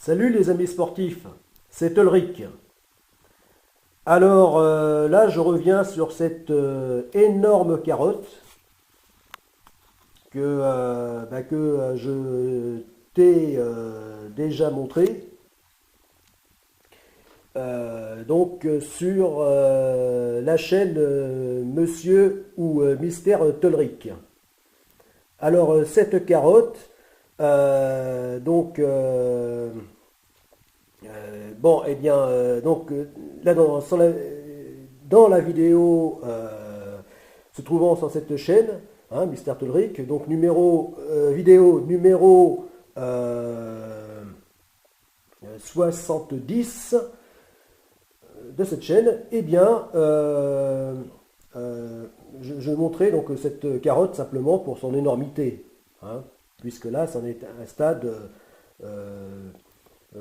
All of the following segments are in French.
Salut les amis sportifs, c'est Ulrich. Alors là, je reviens sur cette énorme carotte que je t'ai déjà montré. Sur la chaîne Monsieur ou Mystère Tolric. Alors cette carotte, euh, donc euh, bon, eh bien, là dans la vidéo se trouvant sur cette chaîne, hein, Mister Tolric, donc vidéo numéro euh, 70 de cette chaîne, eh bien, je montrais donc cette carotte simplement pour son énormité, hein, puisque là, c'en est un stade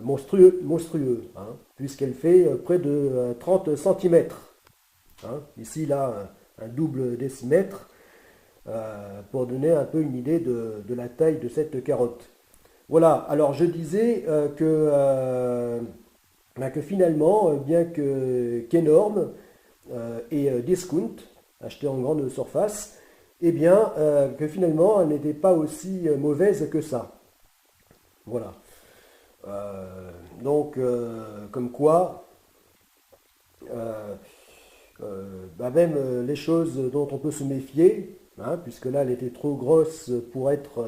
monstrueux, hein, puisqu'elle fait près de 30 cm. Hein. Ici, là, un double décimètre, pour donner un peu une idée de la taille de cette carotte. Voilà, alors je disais que finalement, bien qu'énorme et discount, acheté en grande surface, eh bien, que finalement, elle n'était pas aussi mauvaise que ça. Voilà. Comme quoi, euh, même les choses dont on peut se méfier, hein, puisque là elle était trop grosse pour être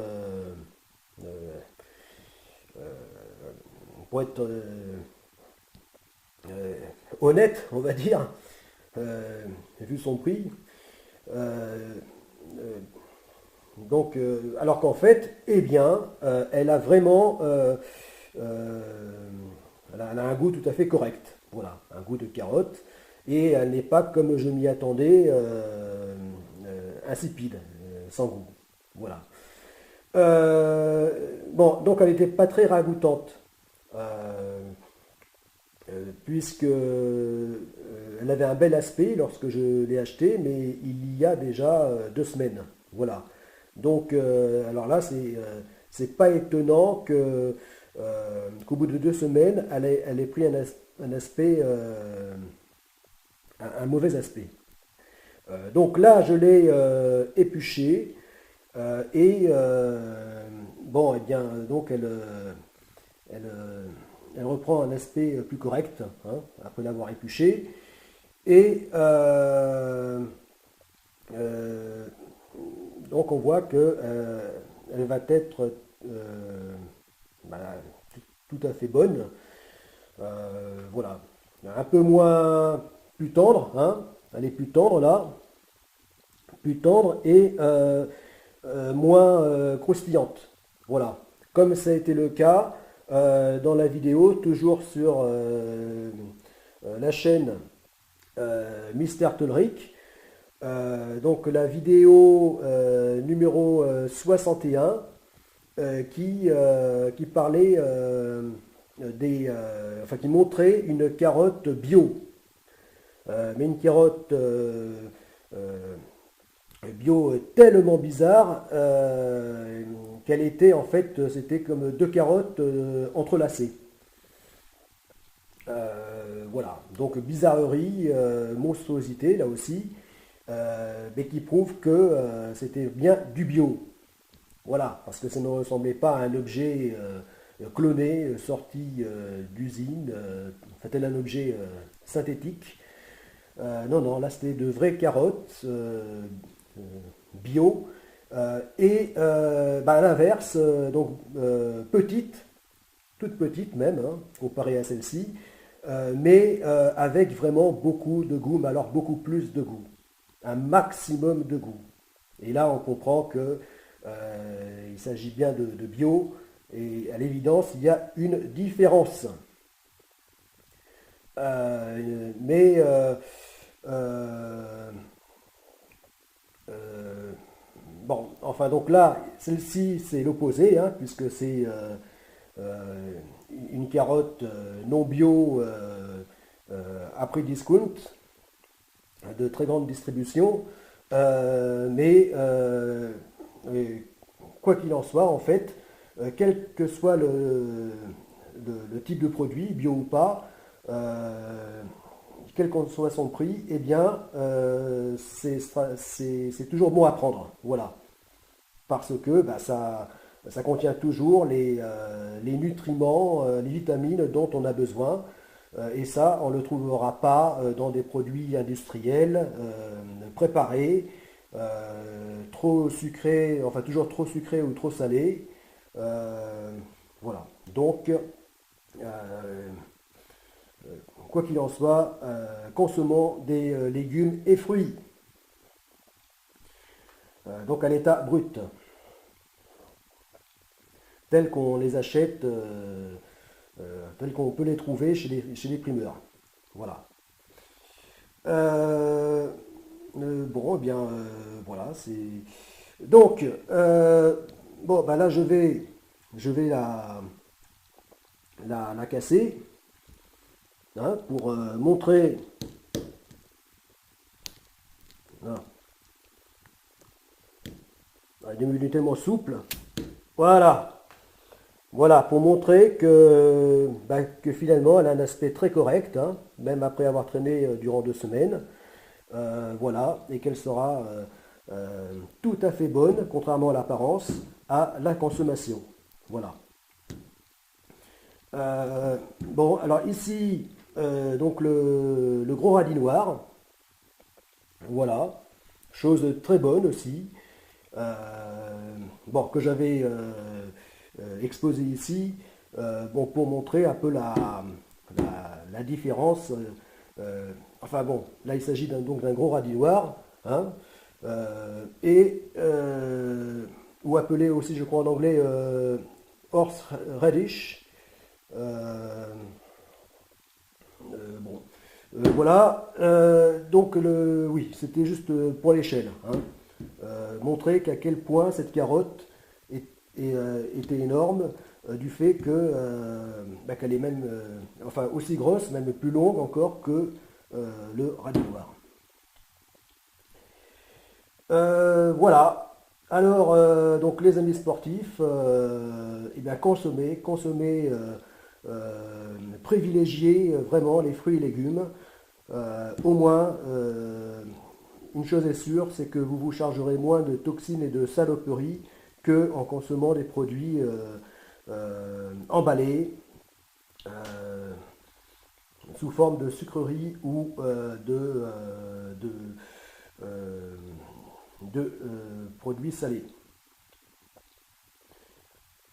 euh, honnête, on va dire, vu son prix. Euh, euh, alors qu'en fait, eh bien, elle a vraiment, elle a un goût tout à fait correct. Voilà, un goût de carotte. Et elle n'est pas, comme je m'y attendais, insipide, sans goût. Voilà. Bon, donc elle n'était pas très ragoûtante, puisque elle avait un bel aspect lorsque je l'ai achetée, mais il y a déjà 2 semaines. Voilà. Donc, alors là, c'est pas étonnant qu'au bout de 2 semaines, elle ait pris un aspect, un mauvais aspect. Donc là, je l'ai épluchée bon, eh bien, donc elle, euh, elle reprend un aspect plus correct, hein, après l'avoir épluchée. Et euh, donc on voit que elle va être bah, tout à fait bonne. Voilà. Un peu moins plus tendre, hein. Elle est plus tendre là, plus tendre et moins croustillante. Voilà. Comme ça a été le cas dans la vidéo, toujours sur la chaîne Mister Tolric. Donc la vidéo numéro 61 qui parlait qui montrait une carotte bio. Mais une carotte bio tellement bizarre qu'elle était en fait, c'était comme deux carottes entrelacées. Voilà, donc bizarrerie, monstruosité là aussi, mais qui prouve que c'était bien du bio. Voilà, parce que ça ne ressemblait pas à un objet cloné, sorti d'usine, c'était un objet synthétique. Non, non, là c'était de vraies carottes euh, bio à l'inverse, petites, toutes petites même, hein, comparées à celle-ci, mais avec vraiment beaucoup de goût, mais alors beaucoup plus de goût, un maximum de goût. Et là on comprend que il s'agit bien de bio, et à l'évidence il y a une différence. Euh, mais euh, euh, Bon, enfin donc là, celle-ci c'est l'opposé, hein, puisque c'est euh, une carotte non bio à prix discount, de très grande distribution, mais quoi qu'il en soit, en fait, quel que soit le type de produit, bio ou pas, quelle que soit son prix, eh bien, c'est toujours bon à prendre. Voilà. Parce que bah, ça contient toujours les nutriments, les vitamines dont on a besoin. Et ça, on ne le trouvera pas dans des produits industriels préparés, trop sucrés, enfin toujours trop sucrés ou trop salés. Voilà. Donc, quoi qu'il en soit, consommons des légumes et fruits. Donc à l'état brut, tels qu'on les achète, tels qu'on peut les trouver chez les primeurs. Voilà. Euh, bon, eh bien, voilà, c'est. Donc, bon, bah là, je vais la casser, hein, pour montrer. Voilà. Elle est devenue tellement souple. Voilà. Voilà, pour montrer que, bah, que finalement elle a un aspect très correct, hein, même après avoir traîné durant 2 semaines. Voilà, et qu'elle sera tout à fait bonne, contrairement à l'apparence, à la consommation. Voilà. Bon, alors ici, donc le gros radis noir, voilà, chose très bonne aussi. Bon, que j'avais exposé ici, bon, pour montrer un peu la différence. Enfin bon, là il s'agit donc d'un gros radis noir, hein, ou appelé aussi, je crois en anglais, horseradish. Euh, bon, voilà. Donc oui, c'était juste pour l'échelle, hein. Montrer qu'à quel point cette carotte était énorme, du fait que bah, qu'elle est même enfin aussi grosse, même plus longue encore que le radis noir. Voilà. Alors, donc les amis sportifs, eh bien, privilégiez vraiment les fruits et légumes. Au moins, une chose est sûre, c'est que vous vous chargerez moins de toxines et de saloperies que en consommant des produits emballés euh, sous forme de sucreries ou euh, produits salés.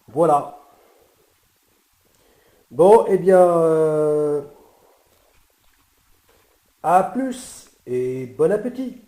Voilà. Bon, eh bien, à plus et bon appétit.